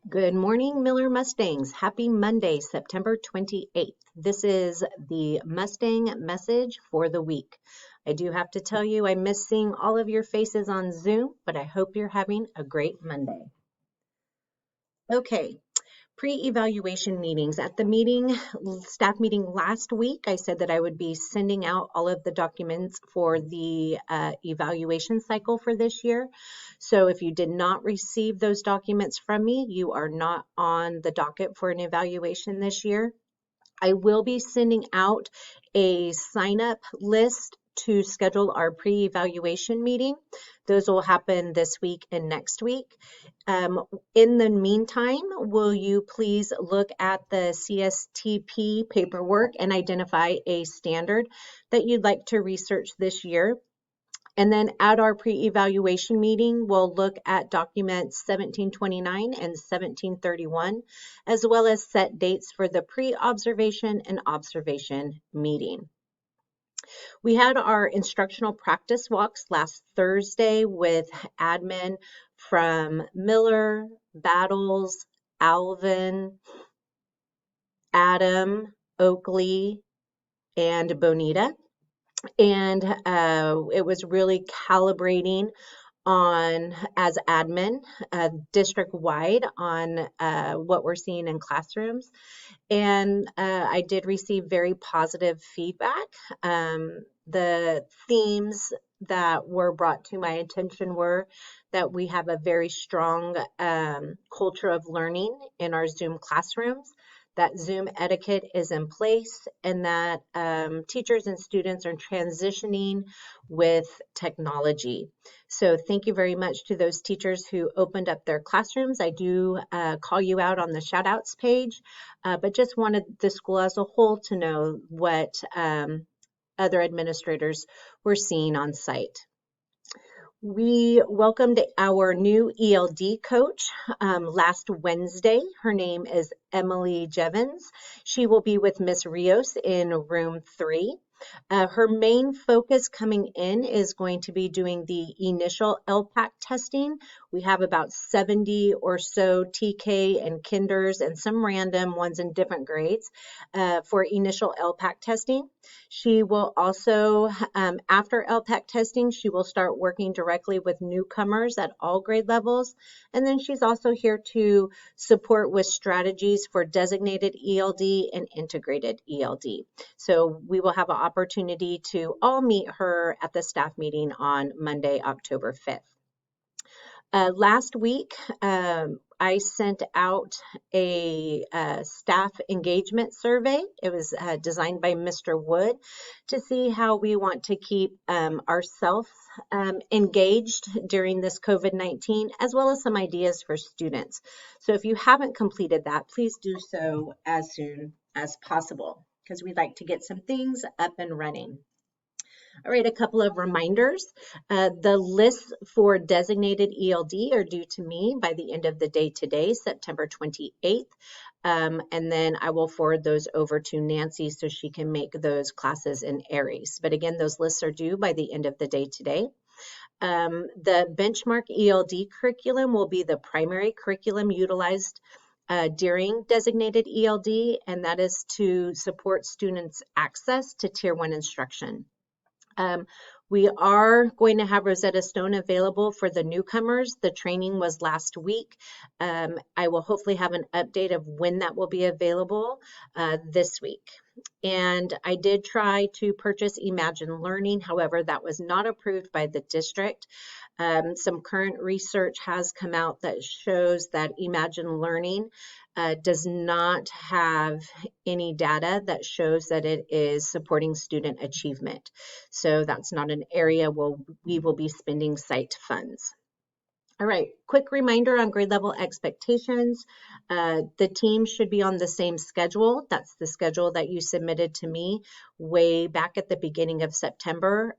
Good morning, Miller Mustangs. Happy Monday, September 28th. This is the Mustang Message for the week. I do have to tell you, I miss seeing all of your faces on Zoom, but I hope you're having a great Monday. Okay, pre-evaluation meetings. At the staff meeting last week, I said that I would be sending out all of the documents for the evaluation cycle for this year. So if you did not receive those documents from me, you are not on the docket for an evaluation this year. I will be sending out a sign-up list to schedule our pre-evaluation meeting. Those will happen this week and next week. In the meantime, will you please look at the CSTP paperwork and identify a standard that you'd like to research this year? And then at our pre-evaluation meeting, we'll look at documents 1729 and 1731, as well as set dates for the pre-observation and observation meeting. We had our instructional practice walks last Thursday with admin from Miller, Battles, Alvin, Adam, Oakley, and Bonita. And it was really calibrating on, as admin, district-wide on what we're seeing in classrooms. And I did receive very positive feedback. The themes that were brought to my attention were that we have a very strong culture of learning in our Zoom classrooms, that Zoom etiquette is in place, and that teachers and students are transitioning with technology. So thank you very much to those teachers who opened up their classrooms. I do call you out on the shout outs page, but just wanted the school as a whole to know what other administrators were seeing on site. We welcomed our new ELD coach last Wednesday. Her name is Emily Jevons. She will be with Miss Rios in room 3. Her main focus coming in is going to be doing the initial LPAC testing. We have about 70 or so TK and kinders and some random ones in different grades for initial LPAC testing. She will also, after LPAC testing, she will start working directly with newcomers at all grade levels. And then she's also here to support with strategies for designated ELD and integrated ELD. So we will have an opportunity to all meet her at the staff meeting on Monday, October 5th. Last week, I sent out a staff engagement survey. It was designed by Mr. Wood to see how we want to keep ourselves engaged during this COVID-19, as well as some ideas for students. So if you haven't completed that, please do so as soon as possible, because we'd like to get some things up and running. All right, a couple of reminders. The lists for designated ELD are due to me by the end of the day today, September 28th. And then I will forward those over to Nancy so she can make those classes in Aries. But again, those lists are due by the end of the day today. The benchmark ELD curriculum will be the primary curriculum utilized during designated ELD, and that is to support students' access to Tier 1 instruction. We are going to have Rosetta Stone available for the newcomers. The training was last week. I will hopefully have an update of when that will be available this week. And I did try to purchase Imagine Learning. However, that was not approved by the district. Some current research has come out that shows that Imagine Learning does not have any data that shows that it is supporting student achievement. So that's not an area where we will be spending site funds. All right, quick reminder on grade level expectations. The team should be on the same schedule. That's the schedule that you submitted to me way back at the beginning of September.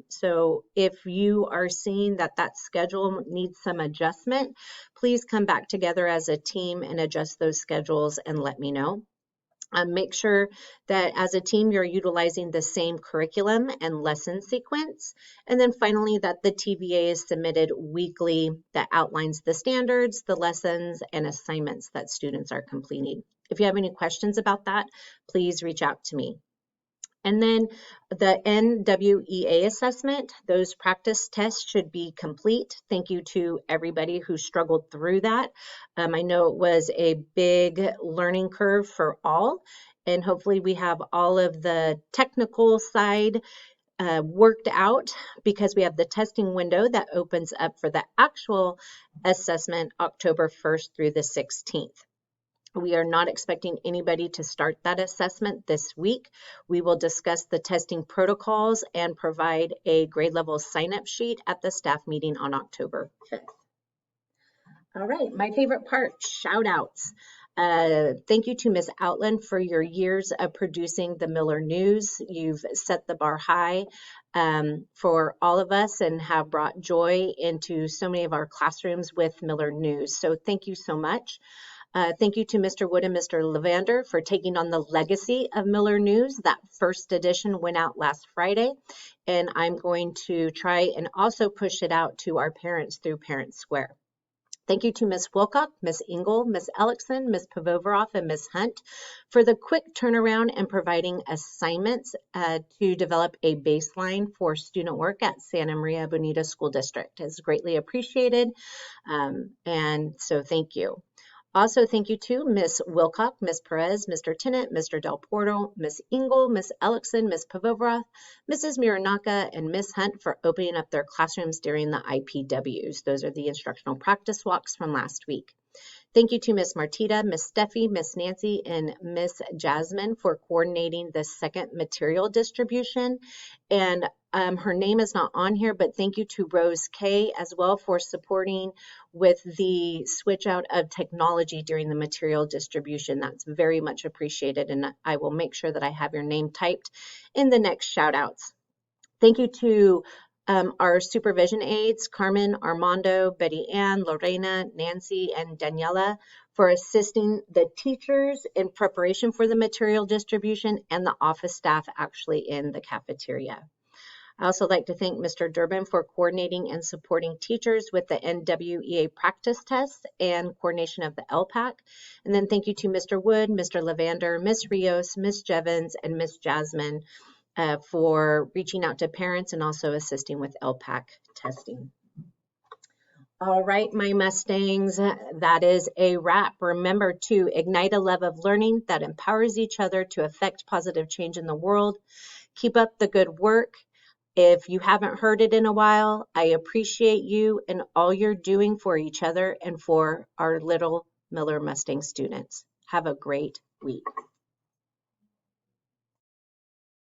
So if you are seeing that that schedule needs some adjustment, please come back together as a team and adjust those schedules and let me know. Make sure that as a team you're utilizing the same curriculum and lesson sequence. And then finally, that the TVA is submitted weekly that outlines the standards, the lessons, and assignments that students are completing. If you have any questions about that, please reach out to me. And then the NWEA assessment, those practice tests should be complete. Thank you to everybody who struggled through that. I know it was a big learning curve for all, and hopefully we have all of the technical side worked out, because we have the testing window that opens up for the actual assessment October 1st through the 16th. We are not expecting anybody to start that assessment this week. We will discuss the testing protocols and provide a grade level sign-up sheet at the staff meeting on October 5th. All right, my favorite part, shout outs. Thank you to Ms. Outland for your years of producing the Miller News. You've set the bar high for all of us and have brought joy into so many of our classrooms with Miller News. So thank you so much. Thank you to Mr. Wood and Mr. Levander for taking on the legacy of Miller News. That first edition went out last Friday, and I'm going to try and also push it out to our parents through Parent Square. Thank you to Ms. Wilcock, Ms. Engel, Ms. Ellickson, Ms. Pavovaroff, and Ms. Hunt for the quick turnaround and providing assignments to develop a baseline for student work at Santa Maria Bonita School District. It's greatly appreciated, and so thank you. Also, thank you to Ms. Wilcock, Ms. Perez, Mr. Tennant, Mr. Del Porto, Ms. Engel, Ms. Ellickson, Ms. Pavovaroff, Mrs. Miranaka, and Ms. Hunt for opening up their classrooms during the IPWs. Those are the instructional practice walks from last week. Thank you to Ms. Martita, Ms. Steffi, Ms. Nancy, and Ms. Jasmine for coordinating the second material distribution. And her name is not on here, but thank you to Rose K as well for supporting with the switch out of technology during the material distribution. That's very much appreciated, and I will make sure that I have your name typed in the next shout outs. Thank you to our supervision aides, Carmen, Armando, Betty Ann, Lorena, Nancy, and Daniela, for assisting the teachers in preparation for the material distribution and the office staff actually in the cafeteria. I also like to thank Mr. Durbin for coordinating and supporting teachers with the NWEA practice tests and coordination of the LPAC. And then thank you to Mr. Wood, Mr. Levander, Ms. Rios, Ms. Jevons, and Ms. Jasmine for reaching out to parents and also assisting with LPAC testing. All right, my Mustangs, that is a wrap. Remember to ignite a love of learning that empowers each other to affect positive change in the world. Keep up the good work. If you haven't heard it in a while, I appreciate you and all you're doing for each other and for our little Miller Mustang students. Have a great week.